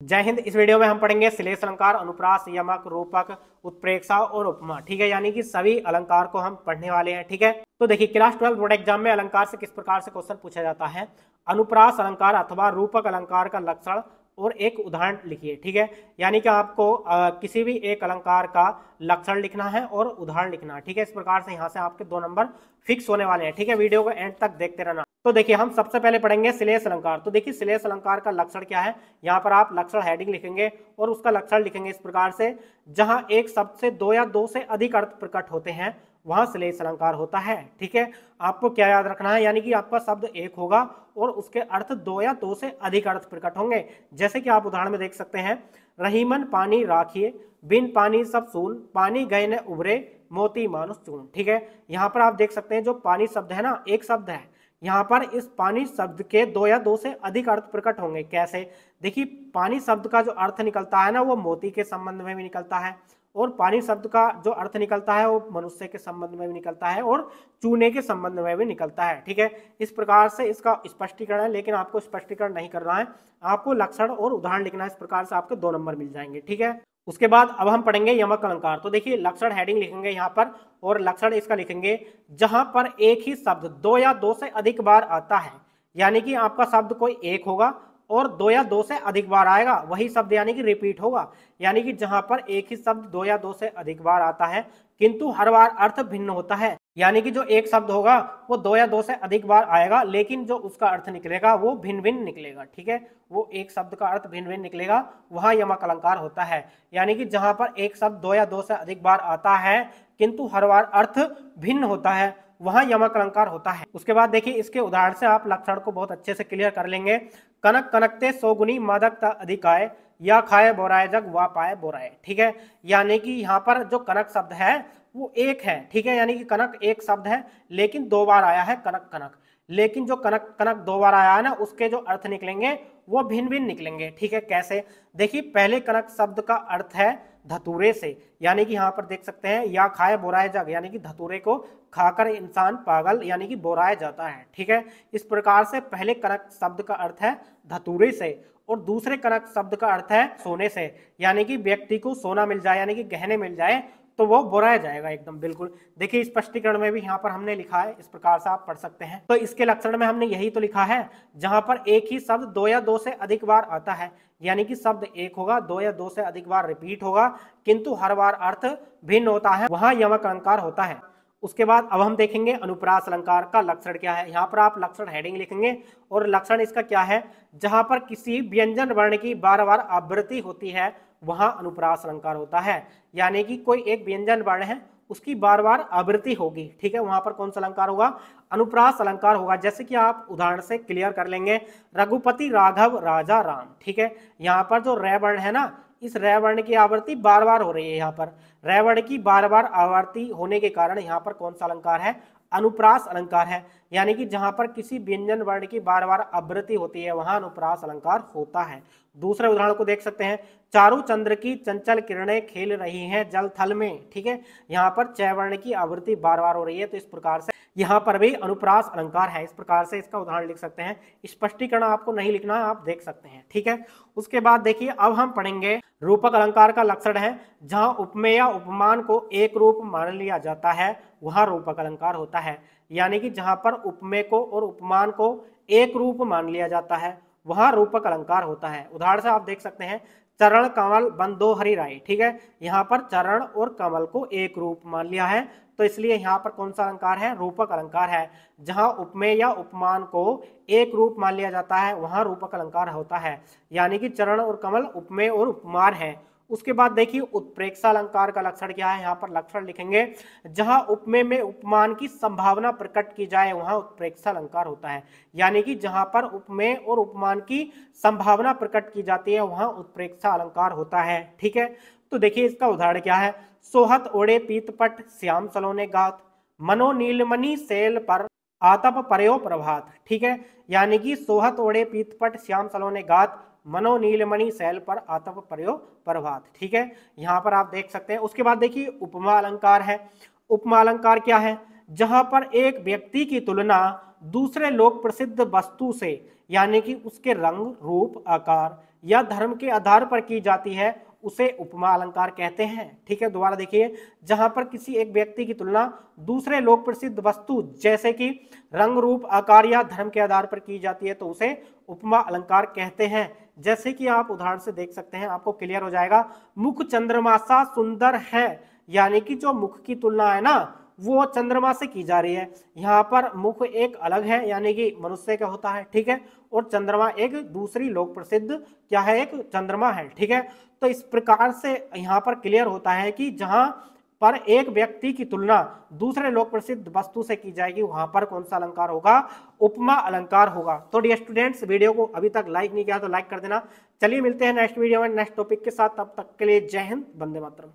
जय हिंद। इस वीडियो में हम पढ़ेंगे श्लेष अलंकार, अनुप्रास, यमक, रूपक, उत्प्रेक्षा और उपमा। ठीक है, यानी कि सभी अलंकार को हम पढ़ने वाले हैं। ठीक है, तो देखिए क्लास 12 बोर्ड एग्जाम में अलंकार से किस प्रकार से क्वेश्चन पूछा जाता है। अनुप्रास अलंकार अथवा रूपक अलंकार का लक्षण और एक उदाहरण लिखिए। ठीक है, यानी कि आपको किसी भी एक अलंकार का लक्षण लिखना है और उदाहरण लिखना है। ठीक है, इस प्रकार से यहाँ से आपके 2 नंबर फिक्स होने वाले हैं। ठीक है, वीडियो को एंड तक देखते रहना। तो देखिए हम सबसे पहले पढ़ेंगे श्लेष अलंकार। तो देखिए श्लेष अलंकार का लक्षण क्या है, यहाँ पर आप लक्षण हेडिंग लिखेंगे और उसका लक्षण लिखेंगे इस प्रकार से, जहां एक शब्द से 2 या 2 से अधिक अर्थ प्रकट होते हैं वहां श्लेष अलंकार होता है। ठीक है, आपको क्या याद रखना है, यानी कि आपका शब्द एक होगा और उसके अर्थ 2 या 2 से अधिक अर्थ प्रकट होंगे। जैसे कि आप उदाहरण में देख सकते हैं, रहीमन पानी राखिए, बिन पानी सब सून, पानी गए न उभरे, मोती मानुष चून। ठीक है, यहाँ पर आप देख सकते हैं जो पानी शब्द है ना, एक शब्द है, यहाँ पर इस पानी शब्द के 2 या 2 से अधिक अर्थ प्रकट होंगे। कैसे, देखिए पानी शब्द का जो अर्थ निकलता है ना, वो मोती के संबंध में भी निकलता है, और पानी शब्द का जो अर्थ निकलता है वो मनुष्य के संबंध में भी निकलता है, और चूने के संबंध में भी निकलता है। ठीक है, इस प्रकार से इसका स्पष्टीकरण है, लेकिन आपको स्पष्टीकरण नहीं करना है, आपको लक्षण और उदाहरण लिखना है। इस प्रकार से आपके 2 नंबर मिल जाएंगे। ठीक है, उसके बाद अब हम पढ़ेंगे यमक अलंकार। तो देखिए लक्षण हेडिंग लिखेंगे यहाँ पर, और लक्षण इसका लिखेंगे जहां पर एक ही शब्द 2 या 2 से अधिक बार आता है, यानी कि आपका शब्द कोई एक होगा और 2 या 2 से अधिक बार आएगा, वही शब्द यानी कि रिपीट होगा। यानी कि जहां पर एक ही शब्द 2 या 2 से अधिक बार आता है किंतु हर बार अर्थ भिन्न होता है, यानी कि जो एक शब्द होगा वो 2 या 2 से अधिक बार आएगा, लेकिन जो उसका अर्थ निकलेगा वो भिन्न भिन्न निकलेगा। ठीक है, वो एक शब्द का अर्थ भिन्न भिन्न निकलेगा, वहां यमक अलंकार होता है। यानी कि जहां पर एक शब्द 2 या 2 से अधिक बार आता है किंतु हर बार अर्थ भिन्न होता है, वहां यमक अलंकार होता है। उसके बाद देखिए इसके उदाहरण से आप लक्षण को बहुत अच्छे से क्लियर कर लेंगे। कनक कनकते सौगुनी मादकता अधिकाय, या खाए बोराए जग वा पाए बोराए। ठीक है, यानी कि यहाँ पर जो कनक शब्द है वो एक है। ठीक है, यानी कि कनक एक शब्द है लेकिन 2 बार आया है कनक कनक, लेकिन जो कनक कनक 2 बार आया है ना, उसके जो अर्थ निकलेंगे वो भिन्न भिन्न निकलेंगे। ठीक है, कैसे, देखिए पहले कनक शब्द का अर्थ है धतूरे से, यानी कि यहाँ पर देख सकते हैं या खाए बोराए जग, यानी कि धतूरे को खाकर इंसान पागल यानी कि बोराया जाता है। ठीक है, इस प्रकार से पहले कनक शब्द का अर्थ है धतूरे से और दूसरे कनक शब्द का अर्थ है सोने से, यानी कि व्यक्ति को सोना मिल जाए यानी कि गहने मिल जाए तो वो बोराया जाएगा एकदम। बिल्कुल देखिए स्पष्टीकरण में भी यहाँ पर हमने लिखा है, इस प्रकार से आप पढ़ सकते हैं। तो इसके लक्षण में हमने यही तो लिखा है, जहां पर एक ही शब्द 2 या 2 से अधिक बार आता है, यानी कि शब्द एक होगा, 2 या 2 से अधिक बार रिपीट होगा किंतु हर बार अर्थ भिन्न होता है, वहां यमक अलंकार होता है। उसके बाद अब हम देखेंगे अनुप्रास अलंकार का लक्षण क्या है। यहाँ पर आप लक्षण हेडिंग लिखेंगे और लक्षण इसका क्या है, जहां पर किसी व्यंजन वर्ण की बार बार आवृत्ति होती है वहां अनुप्रास अलंकार होता है, यानी कि कोई एक व्यंजन वर्ण है उसकी बार बार आवृत्ति होगी। ठीक है, वहां पर कौन सा अलंकार होगा, अनुप्रास अलंकार होगा। जैसे कि आप उदाहरण से क्लियर कर लेंगे, रघुपति राघव राजा राम। ठीक है, यहाँ पर जो रै वर्ण है ना, इस रै वर्ण की आवृत्ति बार बार हो रही है। यहाँ पर रै वर्ण की बार बार आवृत्ति होने के कारण यहाँ पर कौन सा अलंकार है, अनुप्रास अलंकार है, यानी कि जहां पर किसी व्यंजन वर्ण की बार बार आवृत्ति होती है वहां अनुप्रास अलंकार होता है। दूसरे उदाहरण को देख सकते हैं, चारु चंद्र की चंचल किरणें खेल रही हैं जल थल में। ठीक है, यहाँ पर च वर्ण की आवृत्ति बार बार हो रही है, तो इस प्रकार से यहाँ पर भी अनुप्रास अलंकार है। इस प्रकार से इसका उदाहरण लिख सकते हैं, स्पष्टीकरण आपको नहीं लिखना है, आप देख सकते हैं। ठीक है, उसके बाद देखिए अब हम पढ़ेंगे रूपक अलंकार का लक्षण है, जहां उपमेय या उपमान को एक रूप मान लिया जाता है वहां रूपक अलंकार होता है, यानी कि जहां पर उपमेय को और उपमान को एक रूप मान लिया जाता है वहां रूपक अलंकार होता है। उदाहरण से आप देख सकते हैं, चरण कमल बंदो हरि राय। ठीक है, यहाँ पर चरण और कमल को एक रूप मान लिया है, तो इसलिए यहाँ पर कौन सा अलंकार है, रूपक अलंकार है। जहां उपमेय या उपमान को एक रूप मान लिया जाता है वहां रूपक अलंकार होता है, यानी कि चरण और कमल उपमेय और उपमान है। उसके बाद देखिए उत्प्रेक्षा अलंकार का लक्षण क्या है, यहाँ पर लक्षण लिखेंगे, जहां उपमेय में उपमान की संभावना प्रकट की जाए वहां उत्प्रेक्षा अलंकार होता है, यानी कि जहां पर उपमेय और उपमान की संभावना प्रकट की जाती है वहां उत्प्रेक्षा अलंकार होता है। ठीक है, तो देखिए इसका उदाहरण क्या है, सोहत ओढ़े पीतपट श्याम सलोने गात, मनो नीलमणि सेल पर आतप परयो प्रभात। ठीक है, यानी कि सोहत ओढ़े पीतपट श्याम सलोने गात, मनो नीलमणि शैल पर आतप परयो प्रभात। ठीक है, यहाँ पर आप देख सकते हैं। उसके बाद देखिए उपमा अलंकार है। उपमा अलंकार क्या है, जहां पर एक व्यक्ति की तुलना दूसरे लोक प्रसिद्ध वस्तु से, यानी कि उसके रंग, रूप, आकार या धर्म के आधार पर की जाती है उसे उपमा अलंकार कहते हैं। ठीक है, दोबारा देखिए, जहां पर किसी एक व्यक्ति की तुलना दूसरे लोक प्रसिद्ध वस्तु जैसे कि रंग, रूप, आकार या धर्म के आधार पर की जाती है तो उसे उपमा अलंकार कहते हैं। जैसे कि आप उदाहरण से देख सकते हैं, आपको क्लियर हो जाएगा। मुख चंद्रमा सा सुंदर है, यानी कि जो मुख की तुलना है ना वो चंद्रमा से की जा रही है। यहाँ पर मुख एक अलग है, यानी कि मनुष्य का होता है, ठीक है, और चंद्रमा एक दूसरी लोक प्रसिद्ध क्या है, एक चंद्रमा है। ठीक है, तो इस प्रकार से यहाँ पर क्लियर होता है कि जहां पर एक व्यक्ति की तुलना दूसरे लोक प्रसिद्ध वस्तु से की जाएगी वहां पर कौन सा अलंकार होगा, उपमा अलंकार होगा। तो डियर स्टूडेंट्स, वीडियो को अभी तक लाइक नहीं किया तो लाइक कर देना। चलिए मिलते हैं नेक्स्ट वीडियो में नेक्स्ट टॉपिक के साथ, तब तक के लिए जय हिंद, वंदे मातरम।